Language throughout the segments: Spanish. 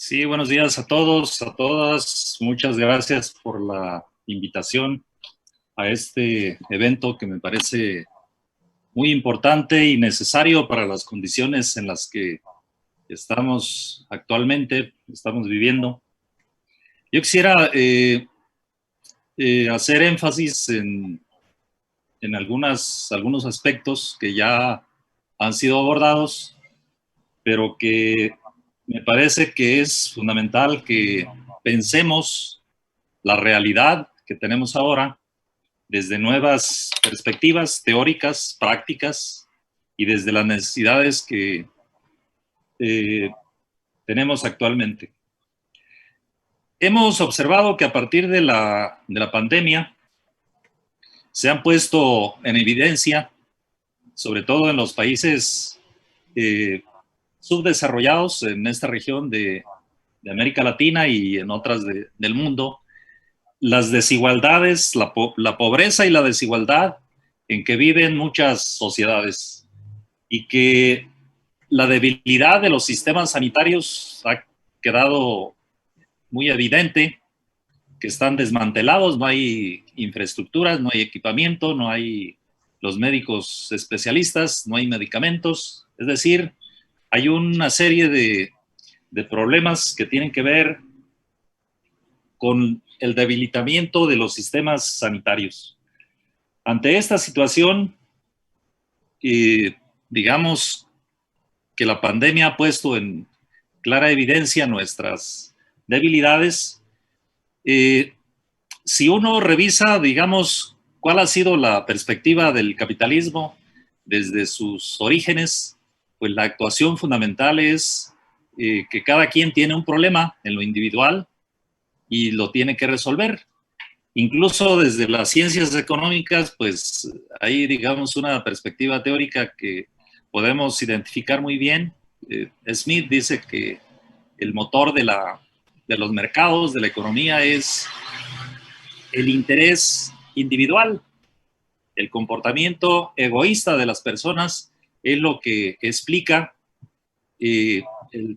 Sí, buenos días a todos, a todas. Muchas gracias por la invitación a este evento que me parece muy importante y necesario para las condiciones en las que estamos viviendo. Yo quisiera hacer énfasis en algunos aspectos que ya han sido abordados, pero que me parece que es fundamental que pensemos la realidad que tenemos ahora desde nuevas perspectivas teóricas, prácticas y desde las necesidades que eh, tenemos actualmente. Hemos observado que a partir de la pandemia se han puesto en evidencia, sobre todo en los países eh, subdesarrollados en esta región de América Latina y en otras del mundo, las desigualdades, la pobreza y la desigualdad en que viven muchas sociedades y que la debilidad de los sistemas sanitarios ha quedado muy evidente, que están desmantelados, no hay infraestructuras, no hay equipamiento, no hay los médicos especialistas, no hay medicamentos, es decir, hay una serie de problemas que tienen que ver con el debilitamiento de los sistemas sanitarios. Ante esta situación, digamos que la pandemia ha puesto en clara evidencia nuestras debilidades. Si uno revisa, digamos, cuál ha sido la perspectiva del capitalismo desde sus orígenes, pues la actuación fundamental es que cada quien tiene un problema en lo individual y lo tiene que resolver. Incluso desde las ciencias económicas, pues hay, digamos, una perspectiva teórica que podemos identificar muy bien. Smith dice que el motor de los mercados, de la economía, es el interés individual. El comportamiento egoísta de las personas es lo que explica el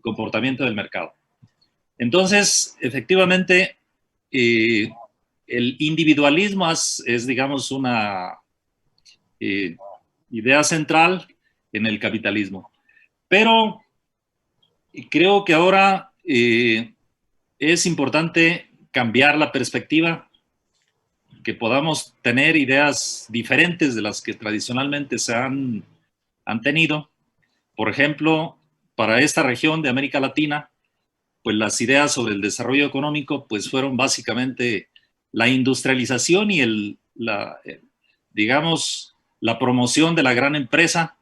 comportamiento del mercado. Entonces, efectivamente, el individualismo es, digamos, una idea central en el capitalismo. Pero creo que ahora es importante cambiar la perspectiva, que podamos tener ideas diferentes de las que tradicionalmente han tenido. Por ejemplo, para esta región de América Latina, pues las ideas sobre el desarrollo económico pues fueron básicamente la industrialización y digamos, la promoción de la gran empresa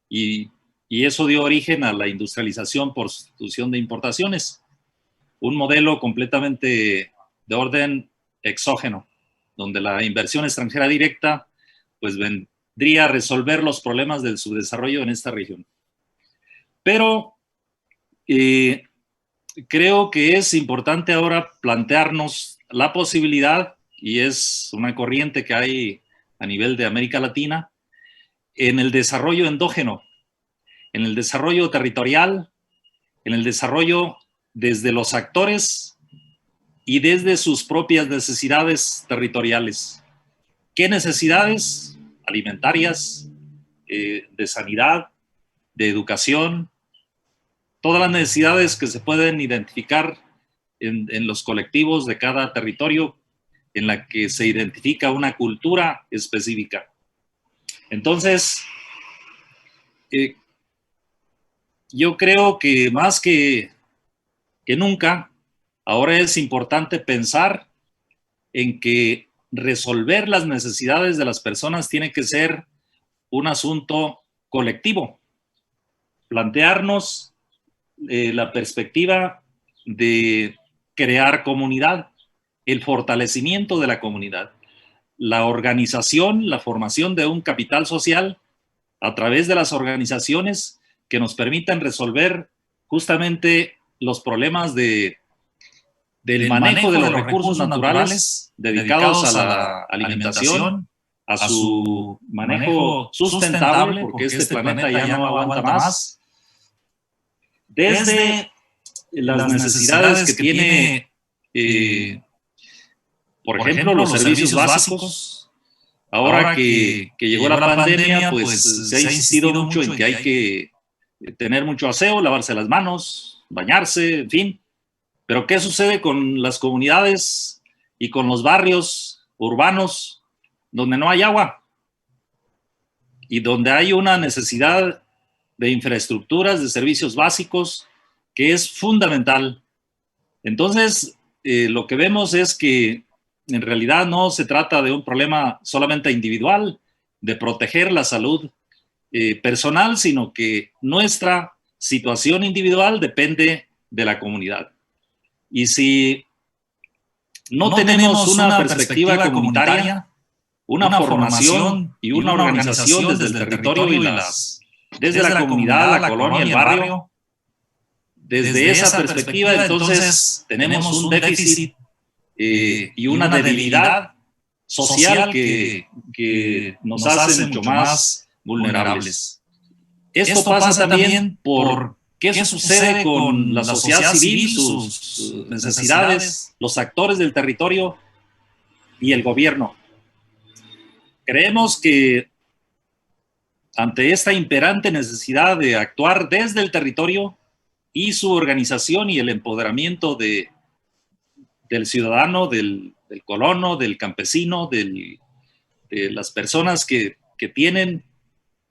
y, y eso dio origen a la industrialización por sustitución de importaciones, un modelo completamente de orden exógeno, donde la inversión extranjera directa pues vendría a resolver los problemas del subdesarrollo en esta región. Pero creo que es importante ahora plantearnos la posibilidad, y es una corriente que hay a nivel de América Latina, en el desarrollo endógeno, en el desarrollo territorial, en el desarrollo desde los actores y desde sus propias necesidades territoriales. ¿Qué necesidades? Alimentarias, de sanidad, de educación, todas las necesidades que se pueden identificar en los colectivos de cada territorio en la que se identifica una cultura específica. Entonces, yo creo que más que nunca, ahora es importante pensar en que resolver las necesidades de las personas tiene que ser un asunto colectivo. Plantearnos la perspectiva de crear comunidad, el fortalecimiento de la comunidad, la organización, la formación de un capital social a través de las organizaciones que nos permitan resolver justamente los problemas del manejo de los recursos naturales dedicados a la alimentación, a su manejo sustentable, porque este planeta ya no aguanta más, desde las necesidades que tiene, por ejemplo, los servicios básicos. Ahora que llegó la pandemia, pues se ha insistido mucho en que hay que tener mucho aseo, lavarse las manos, bañarse, en fin. Pero ¿qué sucede con las comunidades y con los barrios urbanos donde no hay agua y donde hay una necesidad de infraestructuras, de servicios básicos, que es fundamental? Entonces, lo que vemos es que en realidad no se trata de un problema solamente individual, de proteger la salud personal, sino que nuestra situación individual depende de la comunidad. Y si no tenemos una perspectiva comunitaria, una formación y una organización desde el territorio y desde la comunidad, la colonia, el barrio, desde esa perspectiva, entonces tenemos un déficit y una debilidad social que nos hace mucho más vulnerables. Esto pasa también por qué sucede con la sociedad civil, sus necesidades, los actores del territorio y el gobierno. Creemos que ante esta imperante necesidad de actuar desde el territorio y su organización y el empoderamiento del ciudadano, del colono, del campesino, de las personas que tienen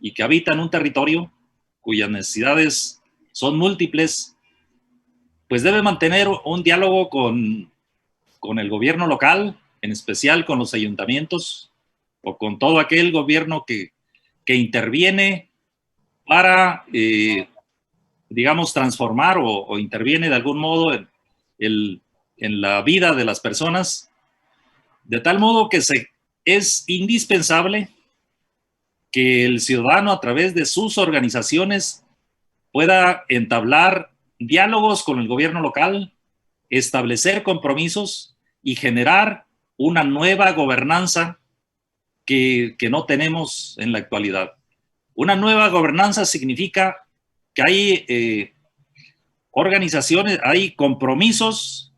y que habitan un territorio cuyas necesidades son múltiples, pues debe mantener un diálogo con el gobierno local, en especial con los ayuntamientos o con todo aquel gobierno que interviene para, digamos, transformar o interviene de algún modo en la vida de las personas, de tal modo que es indispensable que el ciudadano, a través de sus organizaciones, pueda entablar diálogos con el gobierno local, establecer compromisos y generar una nueva gobernanza que no tenemos en la actualidad. Una nueva gobernanza significa que hay organizaciones, hay compromisos,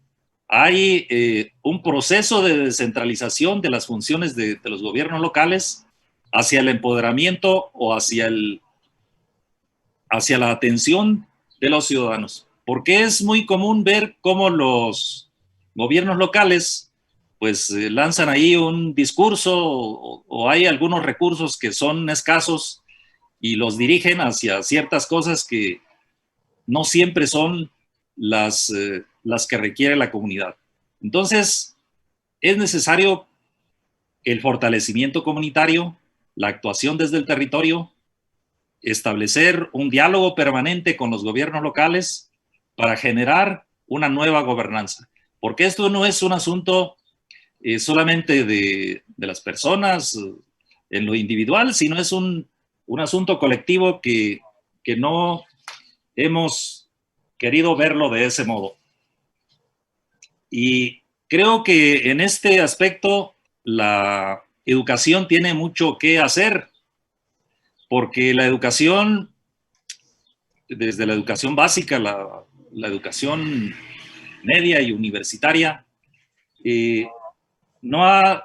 hay un proceso de descentralización de las funciones de los gobiernos locales hacia el empoderamiento o hacia la atención de los ciudadanos. Porque es muy común ver cómo los gobiernos locales pues lanzan ahí un discurso o hay algunos recursos que son escasos y los dirigen hacia ciertas cosas que no siempre son las que requiere la comunidad. Entonces, es necesario el fortalecimiento comunitario, la actuación desde el territorio, establecer un diálogo permanente con los gobiernos locales para generar una nueva gobernanza. Porque esto no es un asunto solamente de las personas en lo individual, sino es un asunto colectivo que no hemos querido verlo de ese modo. Y creo que en este aspecto la educación tiene mucho que hacer, porque la educación, desde la educación básica, la educación media y universitaria, no ha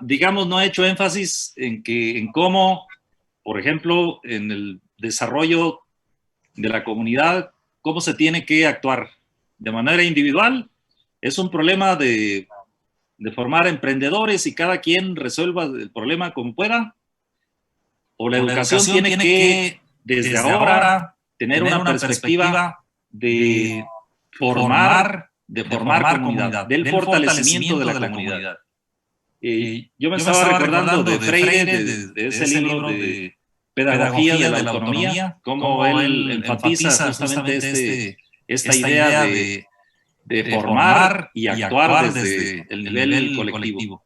hecho énfasis en cómo, por ejemplo, en el desarrollo de la comunidad, cómo se tiene que actuar de manera individual. Es un problema de formar emprendedores y cada quien resuelva el problema como pueda. O la educación tiene que, desde ahora, tener una perspectiva de formar comunidad, del fortalecimiento de la comunidad. Yo me estaba recordando de Freire, de ese libro de Pedagogía de la Autonomía, cómo él enfatiza justamente esta idea de formar y actuar desde el nivel colectivo.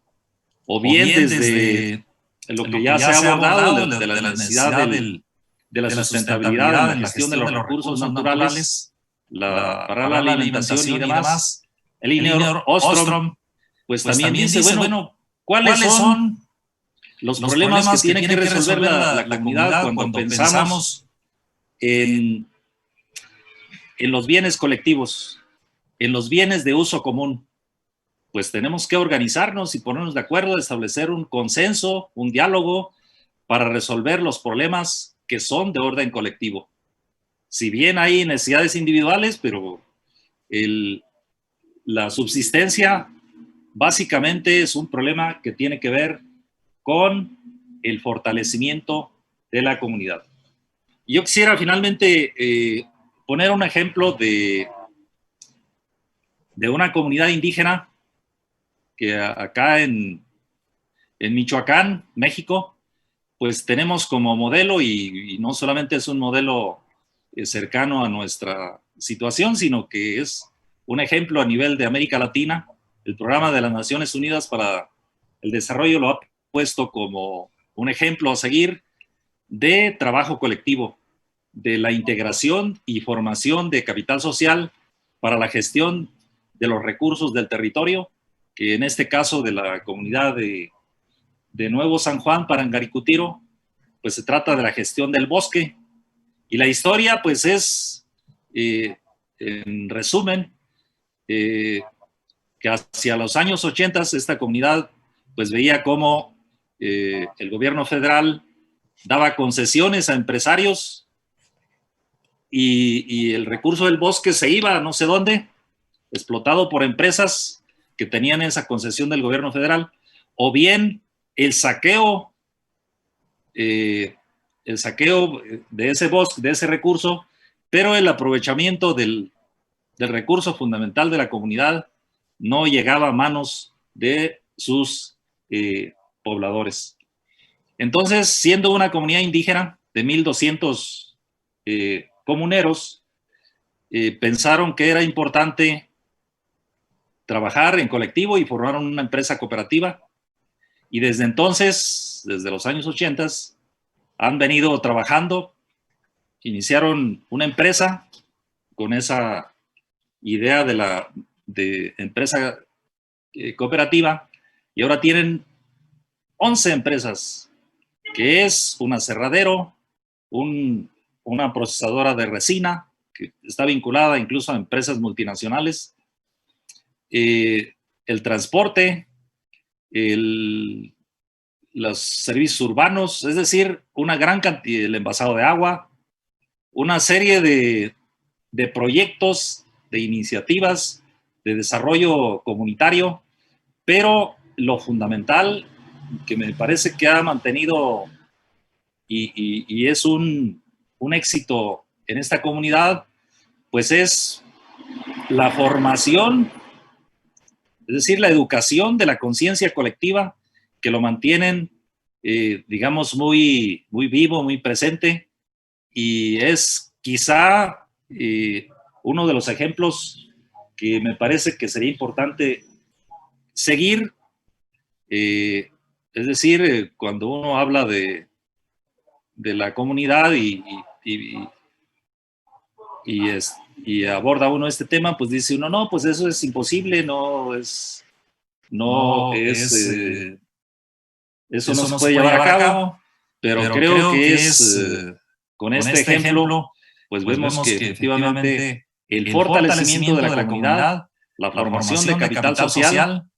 O bien desde lo que ya se ha abordado, de la necesidad de la sustentabilidad en la gestión de los recursos naturales, para la alimentación y demás. Elinor Ostrom, pues también dice, bueno, ¿cuáles son los problemas que tiene que resolver la comunidad cuando pensamos en los bienes colectivos? en los bienes de uso común. Pues tenemos que organizarnos y ponernos de acuerdo, establecer un consenso, un diálogo para resolver los problemas que son de orden colectivo. Si bien hay necesidades individuales, pero la subsistencia básicamente es un problema que tiene que ver con el fortalecimiento de la comunidad. Yo quisiera finalmente poner un ejemplo de una comunidad indígena que acá en Michoacán, México, pues tenemos como modelo, y no solamente es un modelo cercano a nuestra situación, sino que es un ejemplo a nivel de América Latina. El Programa de las Naciones Unidas para el Desarrollo lo ha puesto como un ejemplo a seguir de trabajo colectivo, de la integración y formación de capital social para la gestión de los recursos del territorio, que en este caso de la comunidad de Nuevo San Juan, Parangaricutiro, pues se trata de la gestión del bosque. Y la historia, pues es, en resumen, que hacia los años 80 esta comunidad pues veía cómo el gobierno federal daba concesiones a empresarios y el recurso del bosque se iba a no sé dónde, explotado por empresas que tenían esa concesión del gobierno federal, o bien el saqueo de ese bosque, de ese recurso, pero el aprovechamiento del recurso fundamental de la comunidad no llegaba a manos de sus pobladores. Entonces, siendo una comunidad indígena de 1,200 comuneros, pensaron que era importante trabajar en colectivo y formaron una empresa cooperativa. Y desde entonces, desde los años 80, han venido trabajando, iniciaron una empresa con esa idea de empresa cooperativa, y ahora tienen 11 empresas, que es un aserradero, una procesadora de resina, que está vinculada incluso a empresas multinacionales, el transporte, los servicios urbanos, es decir, una gran cantidad, el envasado de agua, una serie de proyectos, de iniciativas de desarrollo comunitario, pero lo fundamental que me parece que ha mantenido y es un éxito en esta comunidad, pues es la formación, es decir, la educación de la conciencia colectiva, que lo mantienen, digamos, muy, muy vivo, muy presente, y es quizá uno de los ejemplos que me parece que sería importante seguir. Es decir, cuando uno habla de la comunidad y aborda uno este tema, pues dice uno, no, pues eso es imposible, eso no se puede llevar a cabo, pero creo que es con este ejemplo, pues vemos que efectivamente el fortalecimiento de la comunidad, la formación de capital social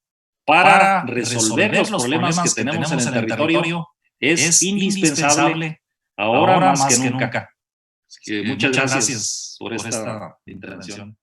para resolver los problemas que tenemos en el territorio es indispensable ahora más que nunca. Así que muchas gracias por esta intervención.